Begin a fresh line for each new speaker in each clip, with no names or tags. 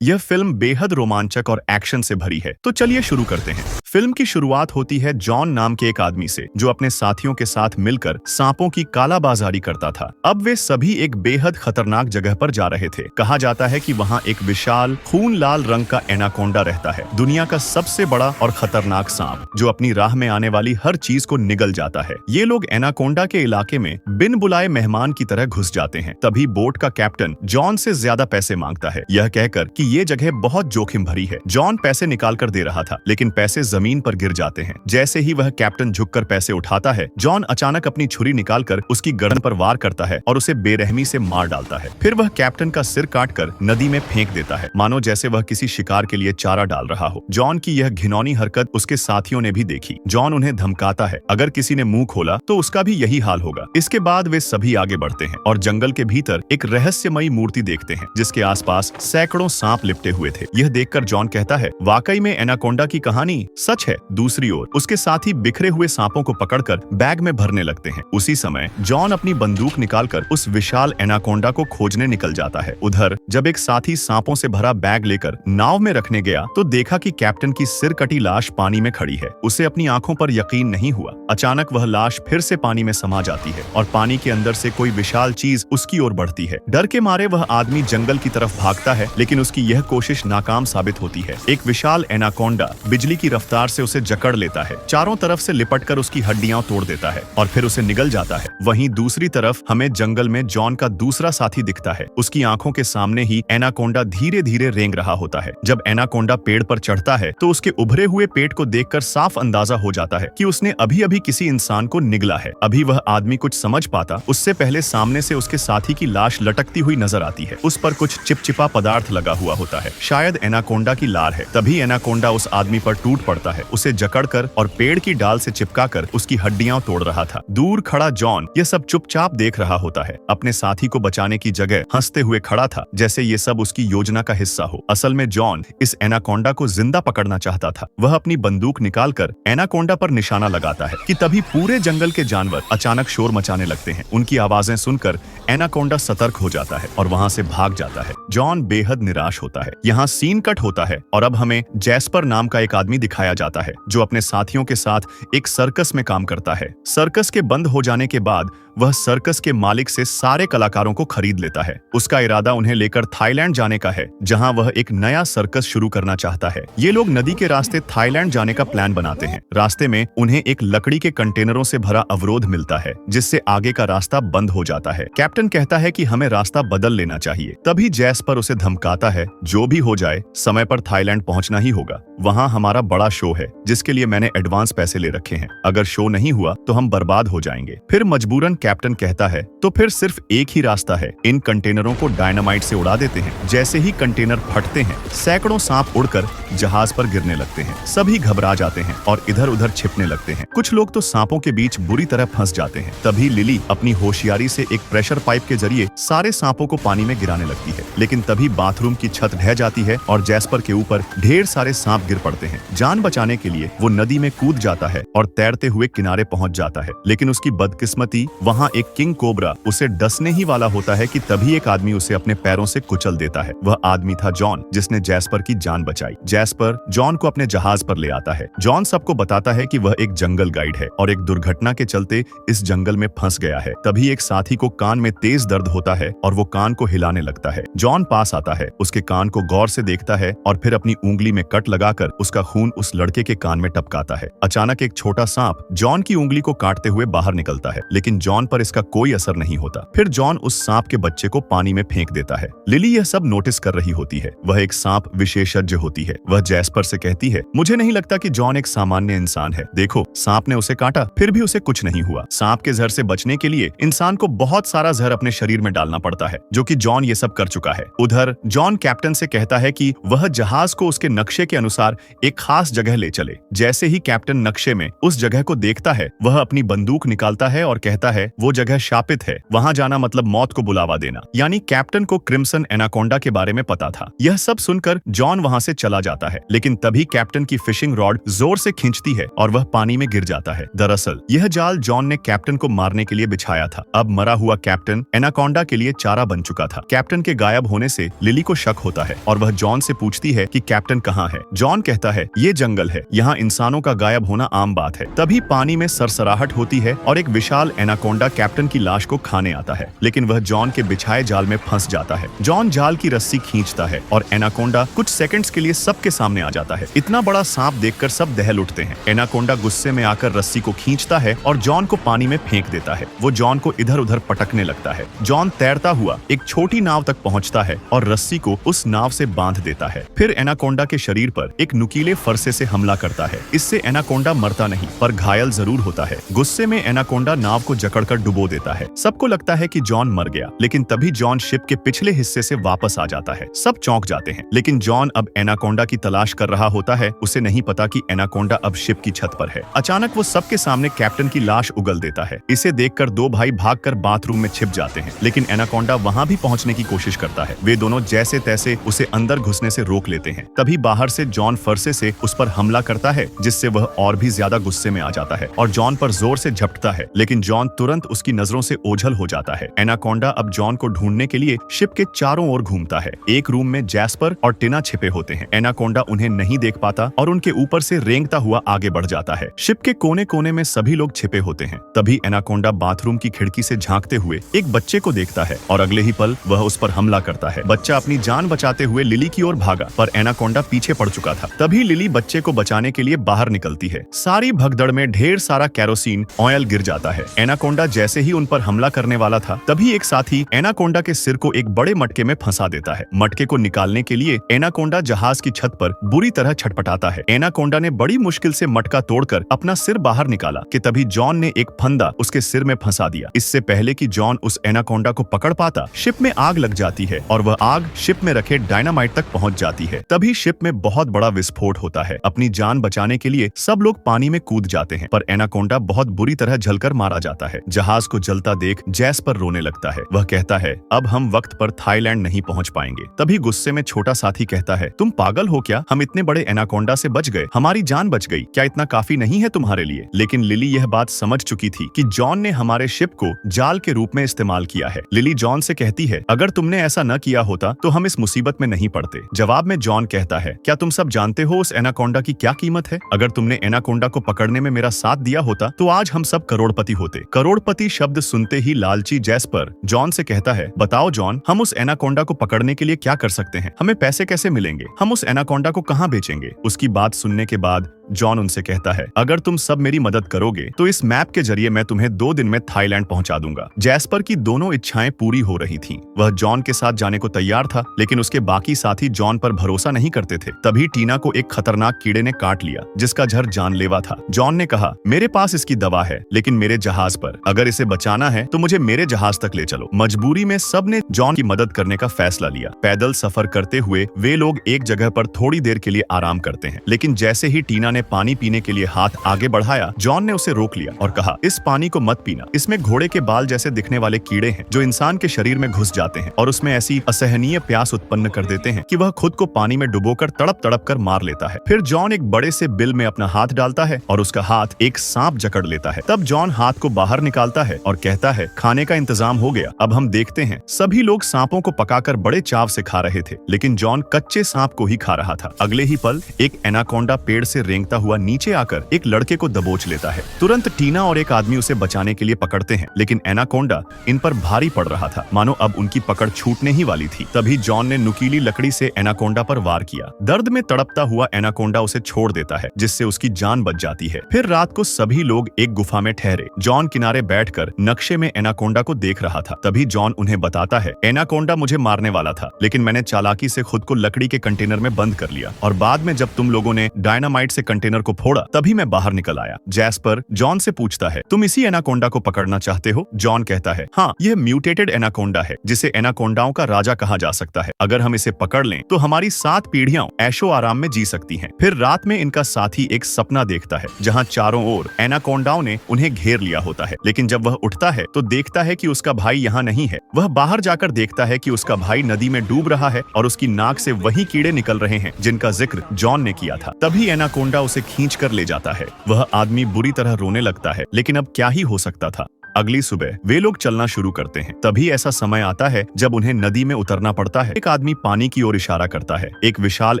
यह फिल्म बेहद रोमांचक और एक्शन से भरी है। तो चलिए शुरू करते हैं। फिल्म की शुरुआत होती है जॉन नाम के एक आदमी से, जो अपने साथियों के साथ मिलकर सांपों की कालाबाजारी करता था। अब वे सभी एक बेहद खतरनाक जगह पर जा रहे थे। कहा जाता है कि वहाँ एक विशाल खून लाल रंग का एनाकोंडा रहता है, दुनिया का सबसे बड़ा और खतरनाक सांप, जो अपनी राह में आने वाली हर चीज को निगल जाता है। ये लोग एनाकोंडा के इलाके में बिन बुलाए मेहमान की तरह घुस जाते हैं। तभी बोट का कैप्टन जॉन से ज्यादा पैसे मांगता है, यह कहकर कि ये जगह बहुत जोखिम भरी है। जॉन पैसे निकाल कर दे रहा था, लेकिन पैसे जमीन पर गिर जाते हैं। जैसे ही वह कैप्टन झुककर पैसे उठाता है, जॉन अचानक अपनी छुरी निकालकर उसकी गर्दन पर वार करता है और उसे बेरहमी से मार डालता है। फिर वह कैप्टन का सिर काटकर नदी में फेंक देता है, मानो जैसे वह किसी शिकार के लिए चारा डाल रहा हो। जॉन की यह घिनौनी हरकत उसके साथियों ने भी देखी। जॉन उन्हें धमकाता है, अगर किसी ने मुंह खोला तो उसका भी यही हाल होगा। इसके बाद वे सभी आगे बढ़ते हैं और जंगल के भीतर एक रहस्यमयी मूर्ति देखते हैं, जिसके आसपास सैकड़ों सांप लिपटे हुए थे। यह देखकर जॉन कहता है, वाकई में एनाकोंडा की कहानी सच है। दूसरी ओर उसके साथी बिखरे हुए सांपों को पकड़कर बैग में भरने लगते हैं। उसी समय जॉन अपनी बंदूक निकालकर उस विशाल एनाकोंडा को खोजने निकल जाता है। उधर जब एक साथी सांपों से भरा बैग लेकर नाव में रखने गया तो देखा कि कैप्टन की सिर कटी लाश पानी में खड़ी है। उसे अपनी आंखों पर यकीन नहीं हुआ। अचानक वह लाश फिर से पानी में समा जाती है और पानी के अंदर से कोई विशाल चीज उसकी ओर बढ़ती है। डर के मारे वह आदमी जंगल की तरफ भागता है, लेकिन उसकी यह कोशिश नाकाम साबित होती है। एक विशाल एनाकोंडा बिजली की रफ्तार से उसे जकड़ लेता है, चारों तरफ से लिपटकर उसकी हड्डियां तोड़ देता है और फिर उसे निगल जाता है। वहीं दूसरी तरफ हमें जंगल में जॉन का दूसरा साथी दिखता है। उसकी आंखों के सामने ही एनाकोंडा धीरे धीरे रेंग रहा होता है। जब एनाकोंडा पेड़ पर चढ़ता है तो उसके उभरे हुए पेट को देखकर साफ अंदाजा हो जाता है कि उसने अभी अभी किसी इंसान को निगला है। अभी वह आदमी कुछ समझ पाता, उससे पहले सामने से उसके साथी की लाश लटकती हुई नजर आती है। उस पर कुछ चिपचिपा पदार्थ लगा हुआ होता है, शायद एनाकोंडा की लार है। तभी एनाकोंडा उस आदमी पर टूट पड़ता है, उसे जकड़कर और पेड़ की डाल से चिपकाकर उसकी हड्डियां तोड़ रहा था। दूर खड़ा जॉन यह सब चुपचाप देख रहा होता है। अपने साथी को बचाने की जगह हंसते हुए खड़ा था, जैसे ये सब उसकी योजना का हिस्सा हो। असल में जॉन इस एनाकोंडा को जिंदा पकड़ना चाहता था। वह अपनी बंदूक निकालकर एनाकोंडा पर निशाना लगाता है कि तभी पूरे जंगल के जानवर अचानक शोर मचाने लगते हैं। उनकी आवाजें सुनकर एनाकोंडा सतर्क हो जाता है और वहां से भाग जाता है। जॉन बेहद निराश होता है। यहाँ सीन कट होता है और अब हमें जैस्पर नाम का एक आदमी दिखाया जाता है, जो अपने साथियों के साथ एक सर्कस में काम करता है। सर्कस के बंद हो जाने के बाद वह सर्कस के मालिक से सारे कलाकारों को खरीद लेता है। उसका इरादा उन्हें लेकर थाईलैंड जाने का है, जहां वह एक नया सर्कस शुरू करना चाहता है। ये लोग नदी के रास्ते थाईलैंड जाने का प्लान बनाते हैं। रास्ते में उन्हें एक लकड़ी के कंटेनरों से भरा अवरोध मिलता है, जिससे आगे का रास्ता बंद हो जाता है। कैप्टन कहता है कि हमें रास्ता बदल लेना चाहिए। तभी जैस्पर उसे धमकाता है, जो भी हो जाए समय पर थाईलैंड पहुंचना ही होगा। वहां हमारा बड़ा शो है, जिसके लिए मैंने एडवांस पैसे ले रखे हैं। अगर शो नहीं हुआ तो हम बर्बाद हो जाएंगे। फिर मजबूरन कैप्टन कहता है, तो फिर सिर्फ एक ही रास्ता है, इन कंटेनरों को डायनामाइट से उड़ा देते हैं। जैसे ही कंटेनर फटते हैं, सैकड़ों सांप उड़कर जहाज पर गिरने लगते हैं। सभी घबरा जाते हैं और इधर उधर छिपने लगते हैं। कुछ लोग तो सांपों के बीच बुरी तरह फंस जाते हैं। तभी लिली अपनी होशियारी से एक प्रेशर पाइप के जरिए सारे सांपों को पानी में गिराने लगती है। लेकिन तभी बाथरूम की छत ढह जाती है और जैस्पर के ऊपर ढेर सारे सांप गिर पड़ते हैं। जान बचाने के लिए वो नदी में कूद जाता है और तैरते हुए किनारे पहुंच जाता है। लेकिन उसकी बदकिस्मती, वहां एक किंग कोबरा उसे डसने ही वाला होता है कि तभी एक आदमी उसे अपने पैरों से कुचल देता है। वह आदमी था जॉन, जिसने जैस्पर की जान बचाई। जैस्पर जॉन को अपने जहाज पर ले आता है। जॉन सबको बताता है कि वह एक जंगल गाइड है और एक दुर्घटना के चलते इस जंगल में फंस गया है। तभी एक साथी को कान में तेज दर्द होता है और वो कान को हिलाने लगता है। जॉन पास आता है, उसके कान को गौर से देखता है और फिर अपनी उंगली में कट लगाकर उसका खून उस लड़के के कान में टपकाता है। अचानक एक छोटा सांप जॉन की उंगली को काटते हुए बाहर निकलता है, लेकिन जॉन पर इसका कोई असर नहीं होता। फिर जॉन उस सांप के बच्चे को पानी में फेंक देता है। लिली यह सब नोटिस कर रही होती है। वह एक सांप विशेषज्ञ होती है। वह जैस्पर से कहती है, मुझे नहीं लगता कि जॉन एक सामान्य इंसान है। देखो, सांप ने उसे काटा, फिर भी उसे कुछ नहीं हुआ। सांप के जहर से बचने के लिए इंसान को बहुत सारा जहर अपने शरीर में डालना पड़ता है, जो कि जॉन ये सब कर चुका है। उधर जॉन कैप्टन से कहता है कि वह जहाज को उसके नक्शे के अनुसार एक खास जगह ले चले। जैसे ही कैप्टन नक्शे में उस जगह को देखता है, वह अपनी बंदूक निकालता है और कहता है, वो जगह शापित है, वहां जाना मतलब मौत को बुलावा देना। यानी कैप्टन को क्रिम्सन एनाकोंडा के बारे में पता था। यह सब सुनकर जॉन वहां से चला जाता है, लेकिन तभी कैप्टन की फिशिंग रॉड जोर से खींचती है और वह पानी में गिर जाता है। दरअसल यह जाल जॉन ने कैप्टन को मारने के लिए बिछाया था। अब मरा हुआ कैप्टन एनाकोंडा के लिए चारा बन चुका था। कैप्टन के गायब होने से लिली को शक होता है और वह जॉन से पूछती है कि कैप्टन कहाँ है। जॉन कहता है ये जंगल है, यहाँ इंसानों का गायब होना आम बात है। तभी पानी में सरसराहट होती है और एक विशाल एनाकोंडा कैप्टन की लाश को खाने आता है, लेकिन वह जॉन के बिछाए जाल में फंस जाता है। जॉन जाल की रस्सी खींचता है और एनाकोंडा कुछ सेकंड्स के लिए सबके सामने आ जाता है। इतना बड़ा सांप देखकर सब दहल उठते हैं। एनाकोंडा गुस्से में आकर रस्सी को खींचता है और जॉन को पानी में फेंक देता है। वो जॉन को इधर उधर पटकने लगता है। जॉन तैरता हुआ एक छोटी नाव तक पहुंचता है और रस्सी को उस नाव से बांध देता है। फिर एनाकोंडा के शरीर पर एक नुकीले फरसे से हमला करता है। इससे एनाकोंडा मरता नहीं पर घायल जरूर होता है। गुस्से में एनाकोंडा नाव को जकड़कर डुबो देता है। सबको लगता है कि जॉन मर गया, लेकिन तभी जॉन शिप के पिछले हिस्से से वापस आ जाता है। सब चौंक जाते हैं, लेकिन जॉन अब एनाकोंडा की तलाश कर रहा होता है। उसे नहीं पता कि एनाकोंडा अब शिप की छत पर है। अचानक वो सबके सामने कैप्टन की लाश उगल देता है। इसे देखकर दो भाई भागकर बाथरूम में छिप जाते हैं, लेकिन एनाकोंडा वहां भी पहुंचने की कोशिश करता है। वे दोनों जैसे तैसे उसे अंदर घुसने से रोक लेते हैं। तभी बाहर से जॉन फरसे से उस पर हमला करता है, जिससे वह और भी ज्यादा गुस्से में आ जाता है और जॉन पर जोर से झपटता है, लेकिन जॉन तुरंत उसकी नजरों से ओझल हो जाता है। एनाकोंडा अब जॉन को ढूंढने के लिए शिप के चारों ओर घूमता है। एक रूम में जैस्पर और टिना छिपे होते हैं। एनाकोंडा उन्हें नहीं देख पाता और उनके ऊपर से रेंगता हुआ आगे बढ़ जाता है। शिप के कोने कोने में सभी लोग छिपे होते हैं। तभी एनाकोंडा बाथरूम की खिड़की से झांकते हुए एक बच्चे को देखता है और अगले ही पल वह उस पर हमला करता है। बच्चा अपनी जान बचाते हुए लिली की ओर भागा, पर एनाकोंडा पीछे पड़ चुका था। तभी लिली बच्चे को बचाने के लिए बाहर निकलती है। सारी भगदड़ में ढेर सारा केरोसिन ऑयल गिर जाता है। एनाकोंडा जैसे ही उन पर हमला करने वाला था, तभी एक साथी एनाकोंडा के सिर को एक बड़े मटके में फंसा देता है। मटके को निकालने के लिए एनाकोंडा जहाज की छत पर बुरी तरह छटपटाता है। एनाकोंडा ने बड़ी मुश्किल से मटका तोड़कर अपना सिर बाहर निकाला कि तभी जॉन ने एक फंदा उसके सिर में फंसा दिया। इससे पहले कि जॉन उस एनाकोंडा को पकड़ पाता, शिप में आग लग जाती है और वह आग शिप में रखे डायनामाइट तक पहुंच जाती है। तभी शिप में बहुत बड़ा विस्फोट होता है। अपनी जान बचाने के लिए सब लोग पानी में कूद जाते हैं, पर एनाकोंडा बहुत बुरी तरह जलकर मारा जाता है। जहाज को जलता देख जैस्पर रोने लगता है। वह कहता है अब हम वक्त पर थाईलैंड नहीं पहुंच पाएंगे। तभी गुस्से में छोटा साथी कहता है तुम पागल हो क्या? हम इतने बड़े एनाकोंडा से बच गए, हमारी जान बच गई, क्या इतना काफी नहीं है तुम्हारे लिए? लेकिन लिली यह बात समझ चुकी थी कि जॉन ने हमारे शिप को जाल के रूप में इस्तेमाल किया है। लिली जॉन से कहती है अगर तुमने ऐसा न किया होता तो हम इस मुसीबत में नहीं पड़ते। जवाब में जॉन कहता है क्या तुम सब जानते हो उस एनाकोंडा की क्या कीमत है? अगर तुमने एनाकोंडा को पकड़ने में मेरा साथ दिया होता तो आज हम सब करोड़पति होते। करोड़पति शब्द सुनते ही लालची जैस्पर जॉन से कहता है बताओ जॉन, हम उस एनाकोंडा को पकड़ने के लिए क्या कर सकते हैं? हमें पैसे कैसे मिलेंगे? हम उस एनाकोंडा को कहाँ बेचेंगे? उसकी बात सुनने के बाद जॉन उनसे कहता है अगर तुम सब मेरी मदद करोगे तो इस मैप के जरिए मैं तुम्हें 2 दिन में थाईलैंड पहुंचा दूंगा। जैस्पर की दोनों इच्छाएं पूरी हो रही थीं। वह जॉन के साथ जाने को तैयार था, लेकिन उसके बाकी साथी जॉन पर भरोसा नहीं करते थे। तभी टीना को एक खतरनाक कीड़े ने काट लिया, जिसका जहर जानलेवा था। जॉन ने कहा मेरे पास इसकी दवा है, लेकिन मेरे जहाज पर, अगर इसे बचाना है तो मुझे मेरे जहाज तक ले चलो। मजबूरी में सब ने जॉन की मदद करने का फैसला लिया। पैदल सफर करते हुए वे लोग एक जगह पर थोड़ी देर के लिए आराम करते हैं, लेकिन जैसे ही टीना ने पानी पीने के लिए हाथ आगे बढ़ाया, जॉन ने उसे रोक लिया और कहा इस पानी को मत पीना, इसमें घोड़े के बाल जैसे दिखने वाले कीड़े हैं जो इंसान के शरीर में घुस जाते हैं और उसमें ऐसी असहनीय प्यास उत्पन्न कर देते हैं कि वह खुद को पानी में डुबोकर तड़प तड़प कर मार लेता है। फिर जॉन एक बड़े से बिल में अपना हाथ डालता है और उसका हाथ एक सांप जकड़ लेता है। तब जॉन हाथ को बाहर निकालता है और कहता है खाने का इंतजाम हो गया, अब हम देखते हैं। सभी लोग सांपों को पकाकर बड़े चाव से खा रहे थे, लेकिन जॉन कच्चे सांप को ही खा रहा था। अगले ही पल एक एनाकोंडा पेड़ से रेंगता हुआ नीचे आकर एक लड़के को दबोच लेता है। तुरंत टीना और एक आदमी उसे बचाने के लिए पकड़ते हैं, लेकिन एनाकोंडा इन पर भारी पड़ रहा था, मानो अब उनकी पकड़ छूटने ही वाली थी। तभी जॉन ने नुकीली लकड़ी से एनाकोंडा पर वार किया। दर्द में तड़पता हुआ एनाकोंडा उसे छोड़ देता है, जिससे उसकी जान बच जाती है। फिर रात को सभी लोग एक गुफा में ठहरे। जॉन किनारे बैठकर नक्शे में एनाकोंडा को देख रहा था। तभी जॉन उन्हें बताता है एनाकोंडा मुझे मारने वाला था, लेकिन मैंने चालाकी से खुद को लकड़ी के कंटेनर में बंद कर लिया और बाद में जब तुम लोगों ने डायनामाइट से कंटेनर को फोड़ा तभी मैं बाहर निकल आया। जैस्पर जॉन से पूछता है तुम इसी एनाकोंडा को पकड़ना चाहते हो? जॉन कहता है हाँ, यह म्यूटेटेड एनाकोंडा है जिसे एनाकोंडाओं का राजा कहा जा सकता है। अगर हम इसे पकड़ लें तो हमारी 7 पीढ़ियां ऐशो आराम में जी सकती हैं। फिर रात में इनका साथी एक सपना देखता है जहां चारों ओर एनाकोंडाओं ने उन्हें घेर लिया होता है, लेकिन लेकिन जब वह उठता है तो देखता है कि उसका भाई यहाँ नहीं है। वह बाहर जाकर देखता है कि उसका भाई नदी में डूब रहा है और उसकी नाक से वही कीड़े निकल रहे हैं जिनका जिक्र जॉन ने किया था। तभी एनाकोंडा उसे खींच कर ले जाता है। वह आदमी बुरी तरह रोने लगता है, लेकिन अब क्या ही हो सकता था। अगली सुबह वे लोग चलना शुरू करते हैं। तभी ऐसा समय आता है जब उन्हें नदी में उतरना पड़ता है। एक आदमी पानी की ओर इशारा करता है। एक विशाल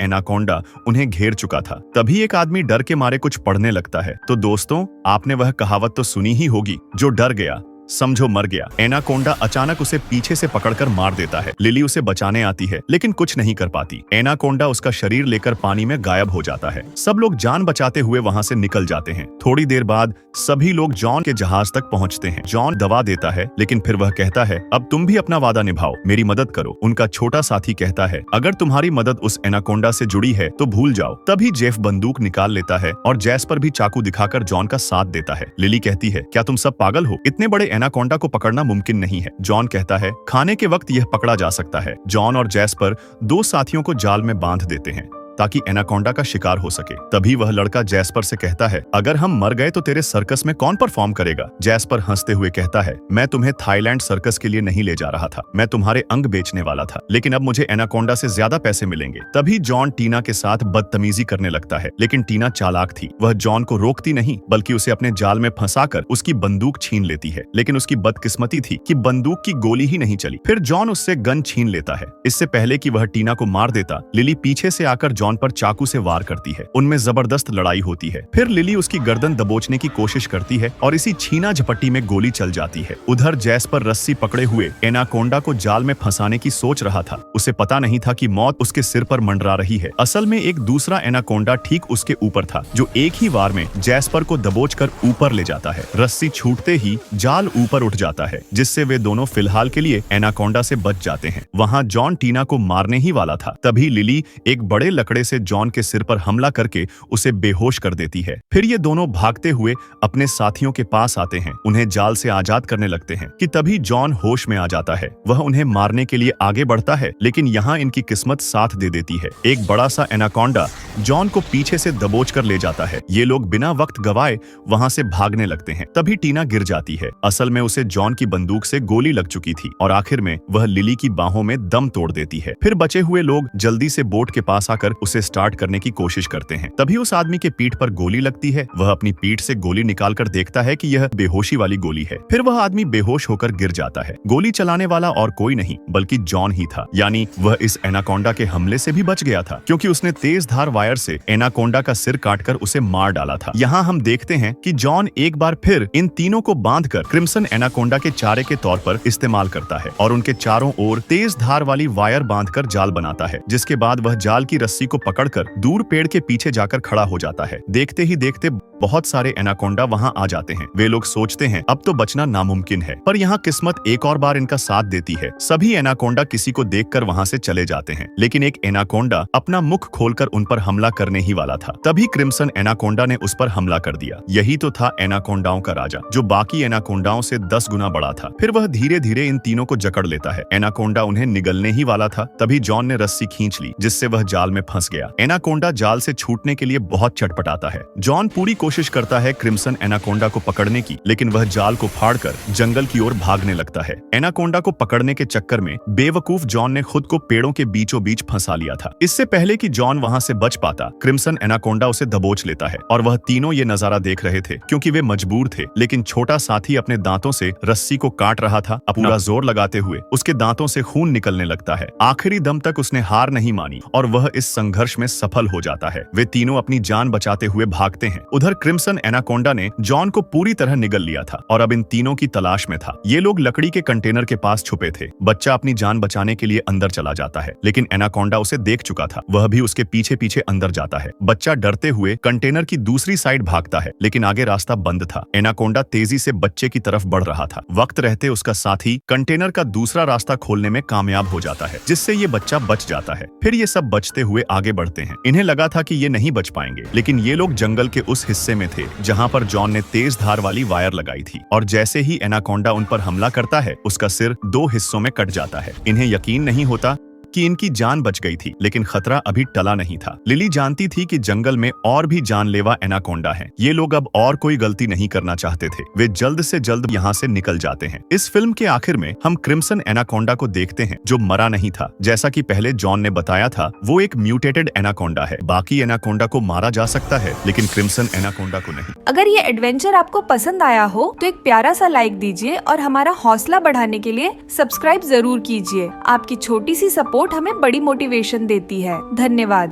एनाकोंडा उन्हें घेर चुका था। तभी एक आदमी डर के मारे कुछ पढ़ने लगता है। तो दोस्तों, आपने वह कहावत तो सुनी ही होगी, जो डर गया समझो मर गया। एनाकोंडा अचानक उसे पीछे से पकड़कर मार देता है। लिली उसे बचाने आती है, लेकिन कुछ नहीं कर पाती। एनाकोंडा उसका शरीर लेकर पानी में गायब हो जाता है। सब लोग जान बचाते हुए वहां से निकल जाते हैं। थोड़ी देर बाद सभी लोग जॉन के जहाज तक पहुंचते हैं। जॉन दवा देता है, लेकिन फिर वह कहता है, अब तुम भी अपना वादा निभाओ, मेरी मदद करो। उनका छोटा साथी कहता है, अगर तुम्हारी मदद उस एनाकोंडा से जुड़ी है तो भूल जाओ। तभी जेफ बंदूक निकाल लेता है और जैस्पर भी चाकू दिखाकर जॉन का साथ देता है। लिली कहती है, क्या तुम सब पागल हो? इतने बड़े एनाकोंडा को पकड़ना मुमकिन नहीं है। जॉन कहता है, खाने के वक्त यह पकड़ा जा सकता है। जॉन और जैस्पर दो साथियों को जाल में बांध देते हैं ताकि एनाकोंडा का शिकार हो सके। तभी वह लड़का जैस्पर से कहता है, अगर हम मर गए तो तेरे सर्कस में कौन परफॉर्म करेगा? जैस्पर हंसते हुए कहता है, मैं तुम्हें थाईलैंड सर्कस के लिए नहीं ले जा रहा था, मैं तुम्हारे अंग बेचने वाला था, लेकिन अब मुझे एनाकोंडा से ज्यादा पैसे मिलेंगे। तभी जॉन टीना के साथ बदतमीजी करने लगता है, लेकिन टीना चालाक थी। वह जॉन को रोकती नहीं, बल्कि उसे अपने जाल में फंसाकर उसकी बंदूक छीन लेती है। लेकिन उसकी बदकिस्मती थी कि बंदूक की गोली ही नहीं चली। फिर जॉन उससे गन छीन लेता है। इससे पहले कि वह टीना को मार देता, लिली पीछे से आकर जॉन पर चाकू से वार करती है। उनमें जबरदस्त लड़ाई होती है। फिर लिली उसकी गर्दन दबोचने की कोशिश करती है और इसी छीना झपट्टी में गोली चल जाती है। उधर जैस्पर रस्सी पकड़े हुए एनाकोंडा को जाल में फंसाने की सोच रहा था। उसे पता नहीं था कि मौत उसके सिर पर मंडरा रही है। असल में एक दूसरा एनाकोंडा ठीक उसके ऊपर था, जो एक ही वार में जैस्पर को दबोचकर ऊपर ले जाता है। रस्सी छूटते ही जाल ऊपर उठ जाता है, जिससे वे दोनों फिलहाल के लिए एनाकोंडा से बच जाते हैं। वहां जॉन टीना को मारने ही वाला था। तभी लिली एक बड़े लकड़े से जॉन के सिर पर हमला करके उसे बेहोश कर देती है। फिर ये दोनों भागते हुए अपने साथियों के पास आते हैं, उन्हें जाल से आजाद करने लगते हैं कि तभी जॉन होश में आ जाता है। वह उन्हें मारने के लिए आगे बढ़ता है, लेकिन यहाँ इनकी किस्मत साथ दे देती है। एक बड़ा सा एनाकोंडा जॉन को पीछे से दबोच कर ले जाता है। ये लोग बिना वक्त गवाए वहां से भागने लगते हैं। तभी टीना गिर जाती है। असल में उसे जॉन की बंदूक से गोली लग चुकी थी और आखिर में वह लिली की बाहों में दम तोड़ देती है। फिर बचे हुए लोग जल्दी से बोट के पास आकर उसे स्टार्ट करने की कोशिश करते हैं। तभी उस आदमी के पीठ पर गोली लगती है। वह अपनी पीठ से गोली निकालकर देखता है कि यह बेहोशी वाली गोली है। फिर वह आदमी बेहोश होकर गिर जाता है। गोली चलाने वाला और कोई नहीं बल्कि जॉन ही था, यानी वह इस एनाकोंडा के हमले से भी बच गया था, क्योंकि उसने तेज धार वायर से एनाकोंडा का सिर काटकर उसे मार डाला था। यहाँ हम देखते हैं कि जॉन एक बार फिर इन तीनों को बांधकर क्रिम्सन एनाकोंडा के चारे के तौर पर इस्तेमाल करता है और उनके चारों ओर तेज धार वाली वायर बांधकर जाल बनाता है, जिसके बाद वह जाल की रस्सी को पकड़कर दूर पेड़ के पीछे जाकर खड़ा हो जाता है। देखते ही देखते बहुत सारे एनाकोंडा वहां आ जाते हैं। वे लोग सोचते हैं अब तो बचना नामुमकिन है, पर यहाँ किस्मत एक और बार इनका साथ देती है। सभी एनाकोंडा किसी को देखकर वहां से चले जाते हैं, लेकिन एक एनाकोंडा अपना मुख खोलकर उन पर हमला करने ही वाला था। तभी क्रिम्सन एनाकोंडा ने उस पर हमला कर दिया। यही तो था एनाकोंडाओं का राजा, जो बाकी एनाकोंडाओं से 10 गुना बड़ा था। फिर वह धीरे धीरे इन तीनों को जकड़ लेता है। एनाकोंडा उन्हें निगलने ही वाला था। तभी जॉन ने रस्सी खींच ली, जिससे वह जाल में फंस गया। एनाकोंडा जाल से छूटने के लिए बहुत चटपटाता है। जॉन पूरी कोशिश करता है क्रिम्सन एनाकोंडा को पकड़ने की, लेकिन वह जाल को फाड़कर जंगल की ओर भागने लगता है। एनाकोंडा को पकड़ने के चक्कर में बेवकूफ जॉन ने खुद को पेड़ों के बीचों बीच फंसा लिया था। इससे पहले कि जॉन वहां से बच पाता, क्रिम्सन एनाकोंडा उसे दबोच लेता है और वह तीनों ये नजारा देख रहे थे, क्योंकि वे मजबूर थे। लेकिन छोटा साथी अपने दांतों से रस्सी को काट रहा था। पूरा जोर लगाते हुए उसके दांतों से खून निकलने लगता है। आखिरी दम तक उसने हार नहीं मानी और वह इस संघर्ष में सफल हो जाता है। वे तीनों अपनी जान बचाते हुए भागते हैं। उधर क्रिम्सन एनाकोंडा ने जॉन को पूरी तरह निगल लिया था और अब इन तीनों की तलाश में था। ये लोग लकड़ी के कंटेनर के पास छुपे थे। बच्चा अपनी जान बचाने के लिए अंदर चला जाता है, लेकिन एनाकोंडा उसे देख चुका था। वह भी उसके पीछे पीछे अंदर जाता है। बच्चा डरते हुए कंटेनर की दूसरी साइड भागता है, लेकिन आगे रास्ता बंद था। एनाकोंडा तेजी से बच्चे की तरफ बढ़ रहा था। वक्त रहते उसका साथी कंटेनर का दूसरा रास्ता खोलने में कामयाब हो जाता है, जिससे ये बच्चा बच जाता है। फिर ये सब बचते हुए आगे बढ़ते हैं। इन्हें लगा था कि ये नहीं बच पाएंगे, लेकिन ये लोग जंगल के उस हिस्से में थे जहां पर जॉन ने तेज धार वाली वायर लगाई थी, और जैसे ही एनाकोंडा उन पर हमला करता है, उसका सिर 2 हिस्सों में कट जाता है। इन्हें यकीन नहीं होता कि इनकी जान बच गई थी, लेकिन खतरा अभी टला नहीं था। लिली जानती थी कि जंगल में और भी जानलेवा एनाकोंडा हैं। ये लोग अब और कोई गलती नहीं करना चाहते थे। वे जल्द से जल्द यहाँ से निकल जाते हैं। इस फिल्म के आखिर में हम क्रिम्सन एनाकोंडा को देखते हैं, जो मरा नहीं था। जैसा कि पहले जॉन ने बताया था, वो एक म्यूटेटेड एनाकोंडा है। बाकी एनाकोंडा को मारा जा सकता है, लेकिन क्रिम्सन एनाकोंडा को नहीं।
अगर ये एडवेंचर आपको पसंद आया हो तो एक प्यारा सा लाइक दीजिए और हमारा हौसला बढ़ाने के लिए सब्सक्राइब जरूर कीजिए। आपकी छोटी सी सपोर्ट हमें बड़ी मोटिवेशन देती है। धन्यवाद।